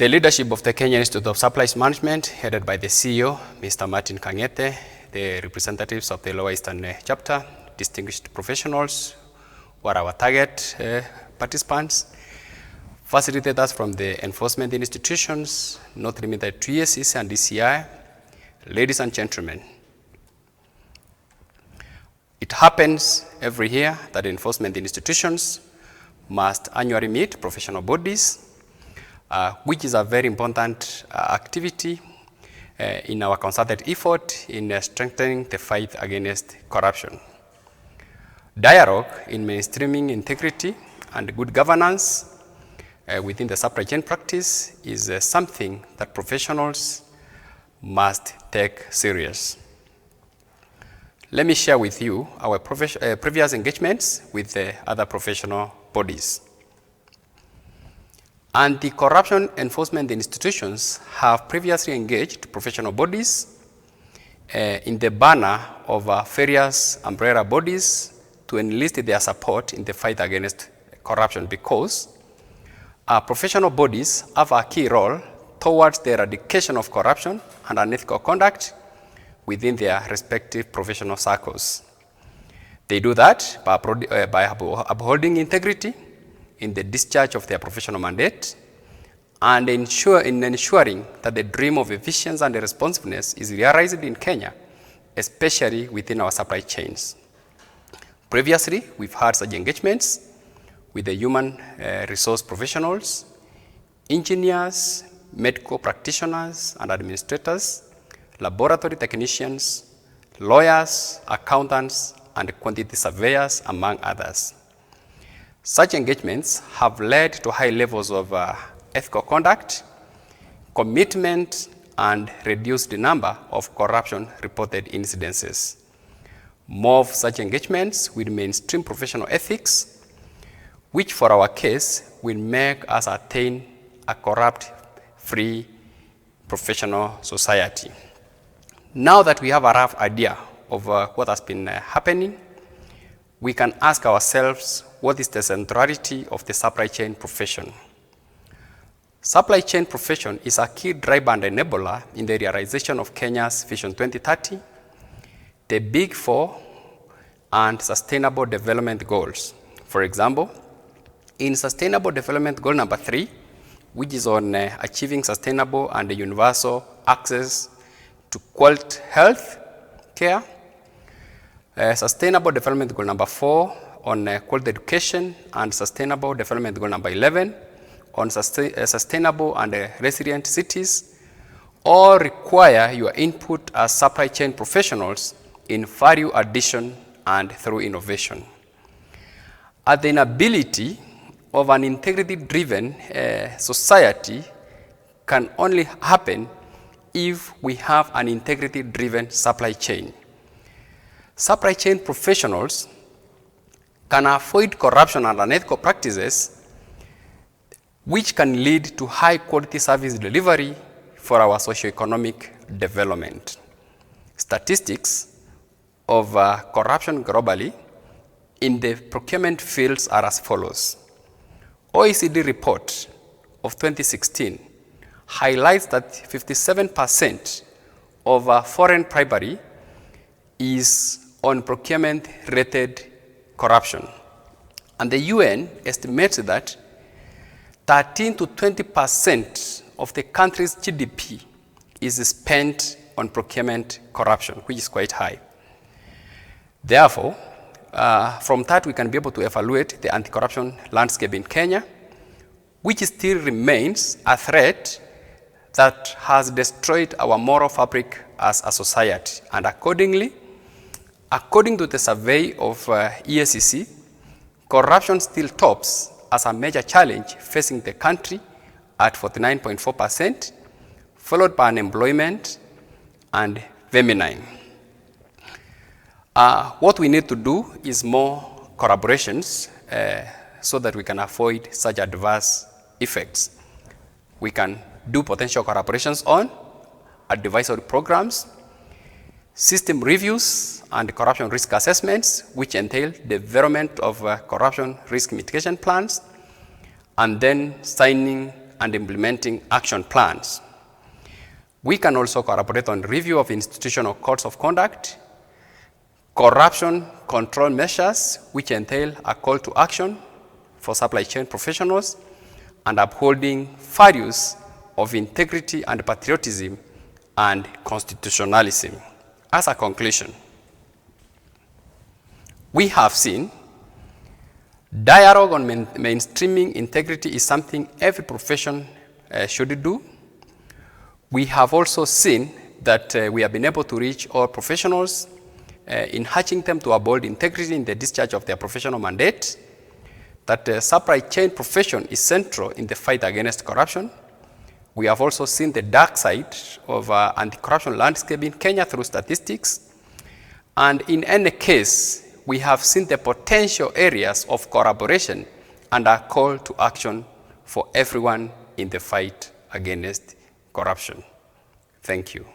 The leadership of the Kenya Institute of Supplies Management, headed by the CEO, Mr. Martin Kangete, the representatives of the Lower Eastern chapter, distinguished professionals, who are our target participants, facilitators from the enforcement institutions, not limited to EACC and DCI, ladies and gentlemen. It happens every year that enforcement institutions must annually meet professional bodies, which is a very important activity in our concerted effort in strengthening the fight against corruption. Dialogue in mainstreaming integrity and good governance within the supply chain practice is something that professionals must take serious. Let me share with you our previous engagements with the other professional bodies. Anti-corruption enforcement institutions have previously engaged professional bodies in the banner of various umbrella bodies to enlist their support in the fight against corruption, because professional bodies have a key role towards the eradication of corruption and unethical conduct within their respective professional circles. They do that by upholding integrity in the discharge of their professional mandate and ensuring that the dream of efficiency and responsiveness is realized in Kenya, especially within our supply chains. Previously, we've had such engagements with the human resource professionals, engineers, medical practitioners and administrators, laboratory technicians, lawyers, accountants, and quantity surveyors, among others. Such engagements have led to high levels of ethical conduct, commitment, and reduced the number of corruption-reported incidences. More of such engagements will mainstream professional ethics, which for our case will make us attain a corrupt-free professional society. Now that we have a rough idea of what has been happening, we can ask ourselves, what is the centrality of the supply chain profession? Supply chain profession is a key driver and enabler in the realization of Kenya's Vision 2030, the Big Four, and Sustainable Development Goals. For example, in Sustainable Development Goal number 3, which is on achieving sustainable and universal access to quality health care, Sustainable Development Goal number 4 on quality education, and Sustainable Development Goal number 11 on sustainable and resilient cities, all require your input as supply chain professionals in value addition and through innovation. At the inability of an integrity-driven society can only happen if we have an integrity-driven supply chain. Supply chain professionals can avoid corruption and unethical practices, which can lead to high-quality service delivery for our socioeconomic development. Statistics of corruption globally in the procurement fields are as follows. OECD report of 2016 highlights that 57% of foreign bribery is on procurement-related corruption. And the UN estimates that 13 to 20% of the country's GDP is spent on procurement corruption, which is quite high. Therefore, from that we can be able to evaluate the anti-corruption landscape in Kenya, which still remains a threat that has destroyed our moral fabric as a society. And accordingly, according to the survey of EACC, corruption still tops as a major challenge facing the country at 49.4%, followed by unemployment and feminine. What we need to do is more collaborations so that we can avoid such adverse effects. We can do potential collaborations on advisory programs, system reviews, and corruption risk assessments, which entail development of corruption risk mitigation plans, and then signing and implementing action plans. We can also collaborate on review of institutional codes of conduct, corruption control measures, which entail a call to action for supply chain professionals, and upholding values of integrity and patriotism and constitutionalism. As a conclusion, we have seen dialogue on mainstreaming integrity is something every profession should do. We have also seen that we have been able to reach all professionals in urging them to uphold integrity in the discharge of their professional mandate, that the supply chain profession is central in the fight against corruption. We have also seen the dark side of anti-corruption landscape in Kenya through statistics. And in any case, we have seen the potential areas of collaboration and a call to action for everyone in the fight against corruption. Thank you.